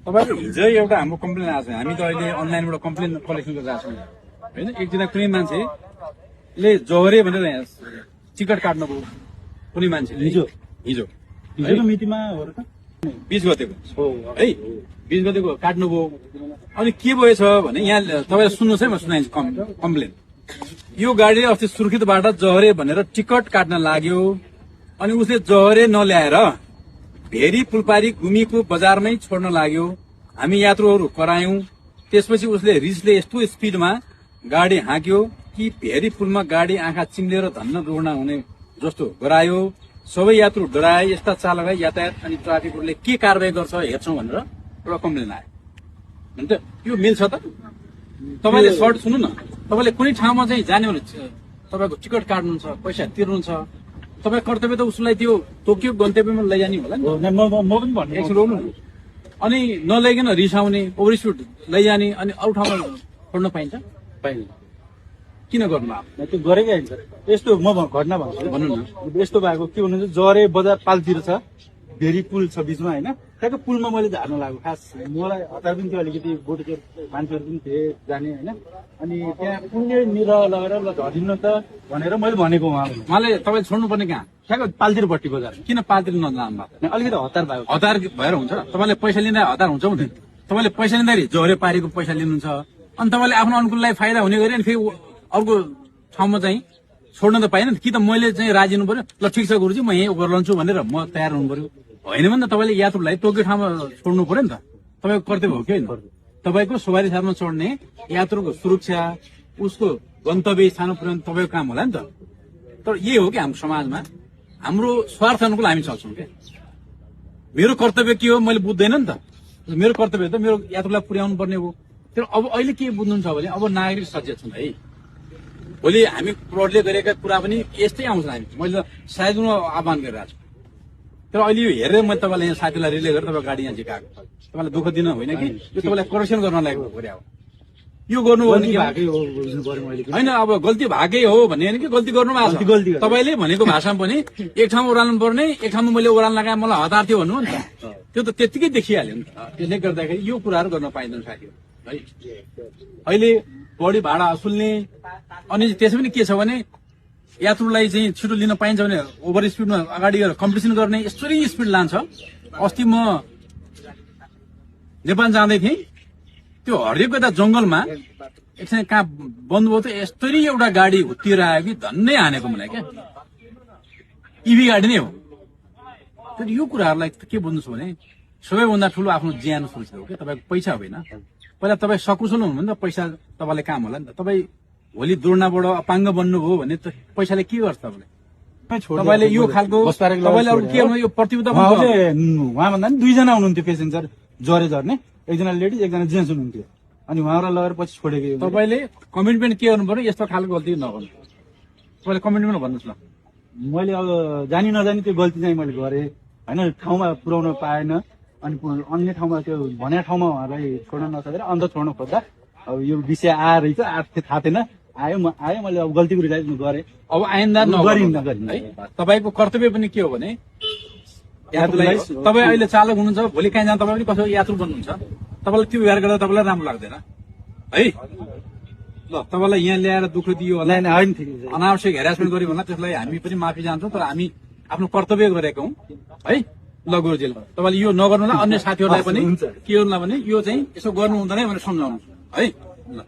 तपाईँको हिजो एउटा हाम्रो कम्प्लेन आएको छ। हामी त अहिले अनलाइनबाट कम्प्लेन कलेक्सन गरेर आएको छौँ होइन। एकजना कुनै मान्छेले जहरे भनेर टिकट काट्नुभयो कुनै मान्छेले हिजो हिजो मितिमा हो र त 20 गतेको है 20 गतेको काट्नुभयो। अनि के भएछ भने यहाँ तपाईँले सुन्नुहोस् है, म सुनाइन्छु कम्प्लेन। यो गाडीले अस्ति सुर्खेतबाट जहरे भनेर टिकट काट्न लाग्यो। अनि उसले जहरे नल्याएर भेरी फुलपारी गुमीको बजारमै छोड्न लाग्यो। हामी यात्रुहरू करायौं। त्यसपछि उसले रिसले यस्तो स्पिडमा गाडी हाँक्यो कि भेरी पुलमा गाडी आँखा चिम्लेर धन्न दुर्घटना हुने जस्तो गरायो। सबै यात्रु डराए। यस्ता चालकलाई यातायात अनि ट्राफिकहरूले के कारवाही गर्छ हेर्छौं भनेर एउटा कम्प्लेन आयो। हुन्छ यो मिल्छ त? तपाईँले सर्ट सुन्नु न, तपाईँले कुनै ठाउँमा चाहिँ जाने भने तपाईँको टिकट काट्नुहुन्छ, पैसा तिर्नुहुन्छ, तपाईँ कर्तव्य त उसलाई त्यो तोकियो गन्तव्यमा लैजाने होला नि। म पनि भन्ने एकछिन रोक्नु। अनि नलैकन रिसाउने, ओभर स्पिड लैजाने अनि अरू ठाउँमा छोड्न पाइन्छ? पाइन्छ। किन गर्नु आप? त्यो गरेकै होइन सर। यस्तो म घटना भन्छु भन्नु न। यस्तो भएको के भन्नुहुन्छ, जरे बजार पालतिर छ, भेरी पुल छ बिचमा होइन। ठ्याक्कै पुलमा मैले झार्न लाग्यो। खास मलाई हतार पनि थियो अलिकति, बोटो मान्छेहरू पनि थिए जाने होइन। अनि त्यहाँ पुण्य निर लगेर ल झरिन्न त भनेर मैले भनेको उहाँले तपाईँले छोड्नुपर्ने कहाँ? ठ्याक्कै पालतिर बजार किन पातिर नजानु भएको? अलिकति हतार भयो। हतार भएर हुन्छ? तपाईँले पैसा लिँदा हतार हुन्छ हुँदैन? तपाईँले पैसा लिँदाखेरि जहरे पारेको पैसा लिनुहुन्छ। अनि तपाईँले आफ्नो अनुकूललाई फाइदा हुने गरी अनि फेरि अर्को ठाउँमा चाहिँ छोड्न त पाइन। कि त मैले चाहिँ राजी हुनु पर्यो, ल ठिक छ गुरुजी म यहीँ गर्लन्छु भनेर म तयार हुनु पर्यो। होइन भने त तपाईँले यात्रुलाई तोकेको ठाउँमा छोड्नु पर्यो नि त। तपाईँको कर्तव्य हो कि होइन? तपाईँको सवारी साथमा चढ्ने यात्रुको सुरक्षा, उसको गन्तव्य स्थानमा पुर्याउनु तपाईँको काम होला नि त। तर यही हो कि हाम्रो समाजमा हाम्रो स्वार्थ अनुकूल हामी चल्छौँ क्या। मेरो कर्तव्य के हो मैले बुझ्दैन नि त। मेरो कर्तव्य त मेरो यात्रुलाई पुर्याउनु पर्ने हो। तर अब अहिले के बुझ्नुहुन्छ भने अब नागरिक सचेत छन् है। भोलि हामी प्रहरीले गरेका कुरा पनि यस्तै आउँछ। हामी मैले सायद आह्वान गरिरहेको छु। तर अहिले यो हेरेर मैले तपाईँलाई यहाँ साथीलाई रिले गरेर तपाईँ गाडी यहाँ झिकाएको। तपाईँलाई दुःख दिन होइन कि यो तपाईँलाई करेक्सन गर्न लागेको हो। यो गर्नु होइन, अब गल्ती भएकै हो भन्ने होइन कि गल्ती गर्नु भएको छ। तपाईँले भनेको भाषामा पनि एक ठाउँमा ओह्राल्नु पर्ने, एक ठाउँमा मैले ओह्राल्न लगाएँ मलाई हतार थियो भन्नु नि त। त्यो त त्यत्तिकै देखिहाल्यो नि त। त्यसले गर्दाखेरि यो कुराहरू गर्न पाइँदैन साथीहरू है। अहिले बढी भाडा असुल्ने अनि त्यसै पनि के छ भने यात्रुलाई चाहिँ छिटो लिन पाइन्छ भने ओभर स्पिडमा अगाडि गएर कम्पिटिसन गर्ने यस्तरी स्पिड लान्छ। अस्ति म नेपाल जाँदै थिएँ, त्यो हरिएको यता जंगलमा एकछिन कहाँ बन्द भयो त यस्तरी एउटा गाडी हुत्तिएर आयो कि धन्नै हानेको मलाई क्या। इभी गाडी नै हो। तर यो कुराहरूलाई के बुझ्नुहोस् भने सबैभन्दा ठुलो आफ्नो ज्यान सुरक्षा हो क्या, तपाईँको पैसा होइन। पहिला तपाईँ सकुशल हुनु भने त पैसा तपाईँलाई काम होला नि त। तपाईँ भोलि दुर्नाबाट अपाङ्ग बन्नुभयो भने त पैसाले के गर्छ तपाईँले? तपाईँले यो खालको तपाईँले अरू के यो प्रतिबद्धता उहाँ भन्दा नि दुईजना हुनुहुन्थ्यो पेसेन्जर जरे झर्ने, एकजना लेडिज एकजना जेन्ट्स हुनुहुन्थ्यो। अनि उहाँलाई लगेर पछि छोडेको। तपाईँले कमिटमेन्ट के गर्नु पर्यो, यस्तो खालको गल्ती नगर्नु। तपाईँले कमिटमेन्ट भन्नुहोस् न। मैले अब जानी नजानी त्यो गल्ती चाहिँ मैले गरेँ होइन, ठाउँमा पुर्याउन पाएन। अनि अन्य ठाउँमा त्यो भने ठाउँमा उहाँलाई छोड्न नसकेर अन्त छोड्न खोज्दा अब यो विषय आएर थाहा थिएन। आयो मैले अब गल्ती गरेँ। अब आइन्दा गरिन्न है। तपाईँको कर्तव्य पनि के हो भने यात्रुलाई, तपाईँ अहिले चालक हुनुहुन्छ, भोलि कहीँ जाँदा तपाईँ पनि कसो यात्रु बन्नुहुन्छ, तपाईँलाई त्यो व्यवहार गर्दा तपाईँलाई राम्रो लाग्दैन है। ल तपाईँलाई यहाँ ल्याएर दुःख दियो होला, अनावश्यक हेरासमेन्ट गर्यो होला, त्यसलाई हामी पनि माफी चाहन्छौँ। तर हामी आफ्नो कर्तव्य गरेका हौँ है। ल गुरुजी, तपाईँले यो नगर्नुलाई अन्य साथीहरूलाई पनि के गर्नुलाई भने यो चाहिँ यसो गर्नु हुँदैन भनेर सम्झाउनु है। ल।